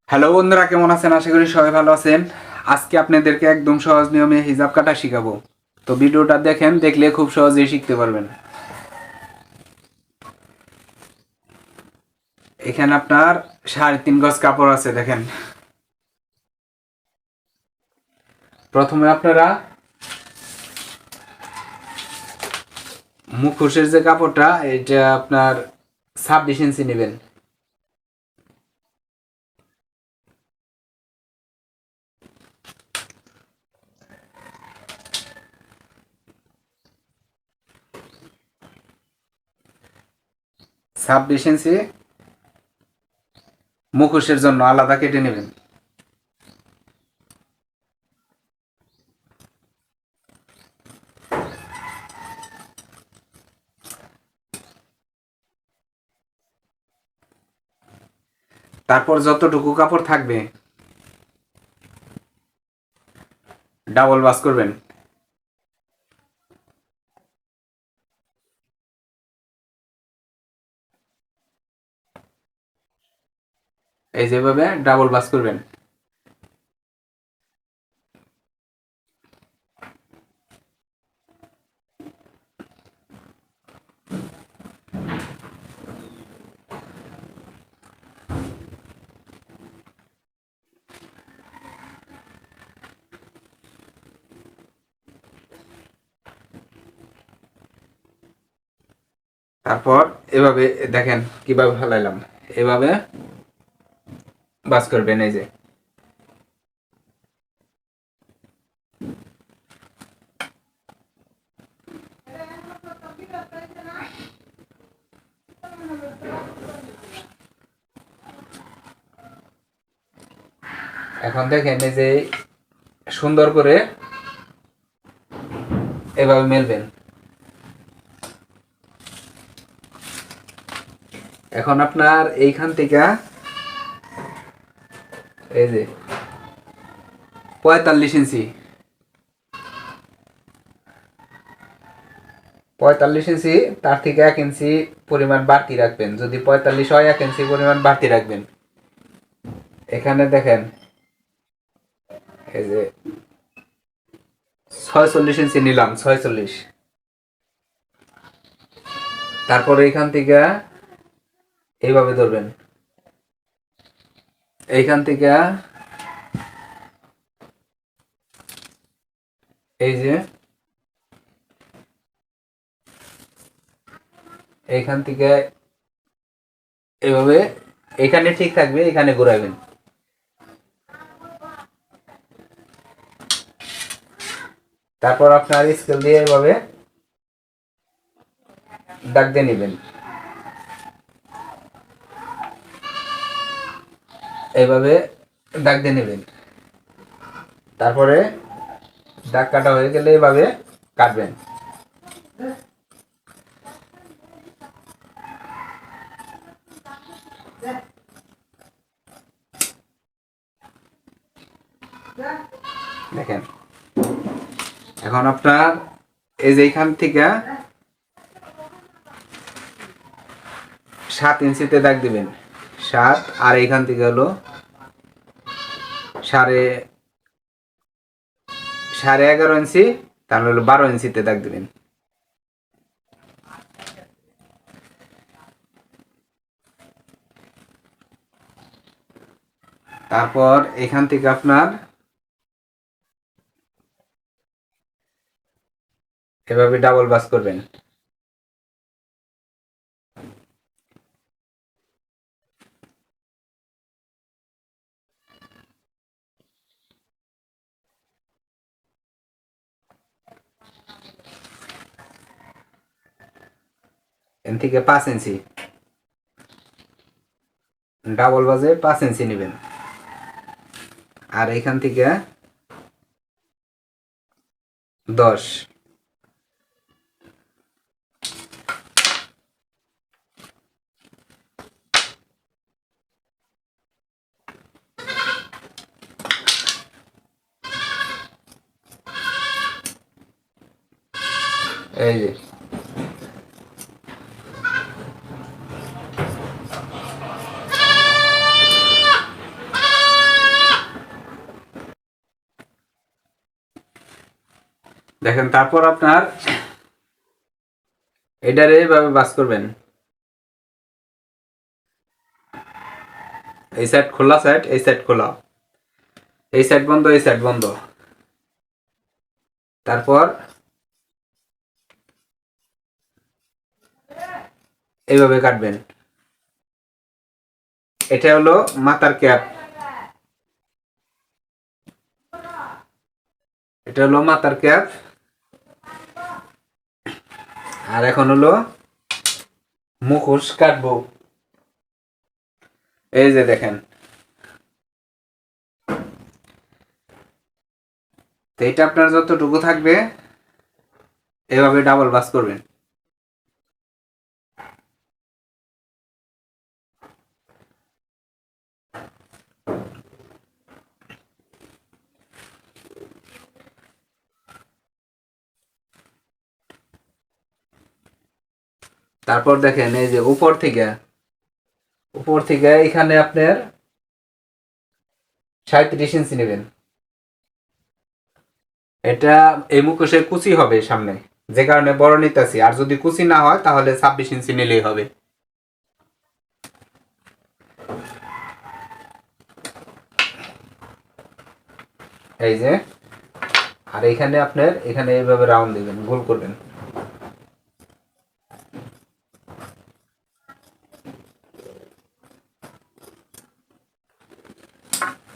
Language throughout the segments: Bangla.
হ্যালো বন্ধুরা, কেমন আছেন? আশা করি সবাই ভালো আছেন। আজকে আপনাদেরকে একদম সহজ নিয়মে হিজাব কাটা শিখাবো। তো ভিডিওটা দেখেন, দেখলে খুব সহজেই শিখতে পারবেন। এখানে আপনার 3.5 গজ কাপড় আছে, দেখেন। প্রথমে আপনারা মুখোশের যে কাপড়টা, এটা আপনার 26 ইঞ্চি নেবেন। ছাব্বিশ ইঞ্চি মুখোশের জন্য আলাদা কেটে নেবেন। তারপর যতটুকু কাপড় থাকবে ডাবল ভাঁজ করবেন। এই যেভাবে ডাবল ভাঁজ করবেন। তারপর এভাবে দেখেন কিভাবে ফেলাইলাম, এভাবে ভাঁজ করবেন। এই যে এখন দেখেন, এই যে সুন্দর করে এভাবে মেলবেন। এখন আপনার এইখান থেকে এই যে 45 ইঞ্চি, 45 ইঞ্চি, তার থেকে 1 ইঞ্চি পরিমাণ বাড়তি রাখবেন। যদি 45 হয়, 1 ইঞ্চি পরিমাণ বাড়তি রাখবেন। এখানে দেখেন, এই যে 46 ইঞ্চি নিলাম, 46। তারপরে এখান থেকে এইভাবে ধরবেন। এইখান থেকে এই যে এইখান থেকে এইভাবে, এখানে ঠিক থাকবে, এখানে ঘোরাবেন। তারপর আপনার স্কেল দিয়ে এভাবে দাগ দিয়ে নেবেন। এইভাবে দাগ দিয়ে নেবেন। তারপরে দাগ কাটা হয়ে গেলে এভাবে কাটবেন। দেখেন, এখন আপনার এই যে এইখান থেকে 7 ইঞ্চিতে দাগ দিবেন, 7। আর এইখান থেকে হলো সাড়ে 11.5 ইঞ্চি, তাহলে হলো 12 ইঞ্চিতে দাগ দিবেন। তারপর এখান থেকে আপনার এভাবে ডাবল ভাঁজ করবেন। এখান থেকে 5 ইঞ্চি, ডাবল ভাঁজে 5 ইঞ্চি নেবেন। আর এখান থেকে 10। এই যে দেখেন তারপর আপনার এটারে এইভাবে বাস করবেন, এই সাইড খোলা, সাইড এই সাইড খোলা, এই সাইড বন্ধ এই সাইড বন্ধ। তারপর এইভাবে কাটবেন। এটা হলো মাথার ক্যাপ, এটা হলো মাথার ক্যাপ। আর এখন হলো মুখোশ কাটবো। এই যে দেখেন, তো এটা আপনার যতটুকু থাকবে এভাবে ডাবল বাস করবেন। তারপর দেখেন এই যে উপর থেকে এখানে আপনার 37 ইঞ্চি নেবেন। এটা এই মুখোশের কুচি হবে সামনে, যে কারণে বড় নিতেছি। আর যদি কুচি না হয় তাহলে 26 ইঞ্চি নিলেই হবে। এই যে, আর এখানে আপনার এখানে এইভাবে রাউন্ড দিবেন, গোল করবেন।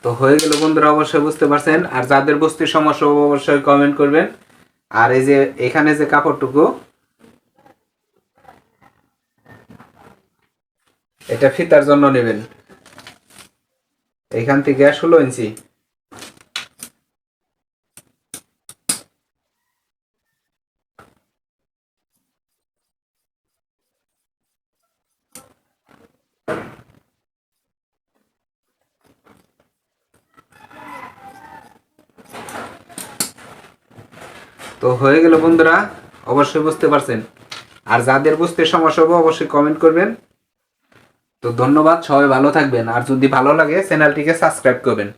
তো হয়ে গেল বন্ধুরা, অবশ্যই বুঝতে পারছেন। আর যাদের বুঝতে সমস্যা হবে অবশ্যই কমেন্ট করবেন। আর এই যে এখানে যে কাপড়টুকু, এটা ফিতার জন্য নেবেন, এখান থেকে 16 ইঞ্চি। তো হয়ে গেল বন্ধুরা, অবশ্যই বুঝতে পারছেন। আর যাদের বুঝতে সমস্যা হবে অবশ্যই কমেন্ট করবেন। তো ধন্যবাদ, সবাই ভালো থাকবেন। আর যদি ভালো লাগে চ্যানেলটিকে সাবস্ক্রাইব করবেন।